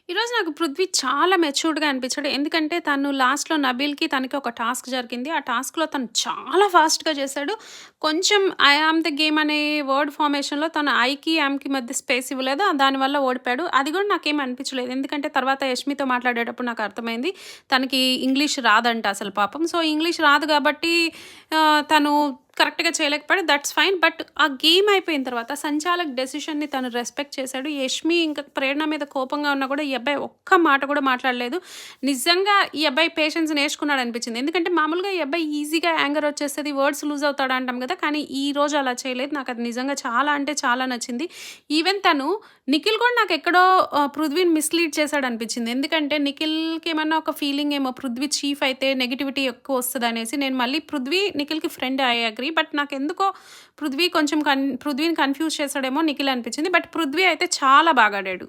ఈరోజు నాకు పృథ్వీ చాలా మెచ్యూర్డ్‌గా అనిపించాడు. ఎందుకంటే తను లాస్ట్‌లో నబీల్‌కి తనకి ఒక టాస్క్ జరిగింది. ఆ టాస్క్‌లో తను చాలా ఫాస్ట్‌గా చేశాడు. కొంచెం ఐ యామ్ ద గేమ్ అనే వర్డ్ ఫార్మేషన్‌లో తను ఐకి, యామ్‌కి మధ్య స్పేస్ ఇవ్వలేదు. దానివల్ల ఓడిపోయాడు. అది కూడా నాకేం అనిపించలేదు. ఎందుకంటే తర్వాత యష్మితో మాట్లాడేటప్పుడు నాకు అర్థమైంది. తనకి ఇంగ్లీష్ రాదంట అసలు పాపం. సో, ఇంగ్లీష్ రాదు కాబట్టి తను కరెక్ట్‌గా చేయలేకపోయాడు. That's fine. బట్ ఆ గేమ్ అయిపోయిన తర్వాత సంచాలక్ డెసిషన్‌ని తను రెస్పెక్ట్ చేశాడు. యష్మి ఇంకా ప్రేరణ మీద కోపంగా ఉన్నా కూడా ఈ అబ్బాయి ఒక్క మాట కూడా మాట్లాడలేదు. నిజంగా ఈ అబ్బాయి పేషెన్స్ నేర్చుకున్నాడు అనిపించింది. ఎందుకంటే మామూలుగా ఈ అబ్బాయి ఈజీగా యాంగర్ వచ్చేస్తది. వర్డ్స్ లూజ్ అవుతాడు అంటాం కదా! కానీ ఈ రోజు అలా చేయలేదు. నాకు అది నిజంగా చాలా అంటే చాలా నచ్చింది. ఈవెన్ తను నిఖిల్ కూడా నాకెక్కడో పృథ్వీని మిస్‌లీడ్ చేశాడనిపించింది. ఎందుకంటే నిఖిల్‌కేమన్నా ఒక ఫీలింగ్ ఏమో పృథ్వీ చీఫ్ అయితే నెగటివిటీ ఎక్కువొస్తదనేసి నేను మళ్ళీ నిఖిల్‌కి ఫ్రెండ్ ఐ అగ్రీ. బట్ నాకెందుకో పృథ్వీ కొంచెం పృథ్వీని కన్‌ఫ్యూజ్ చేశాడేమో నిఖిల్ అనిపించింది. బట్ పృథ్వీ అయితే చాలా బాగా ఆడాడు.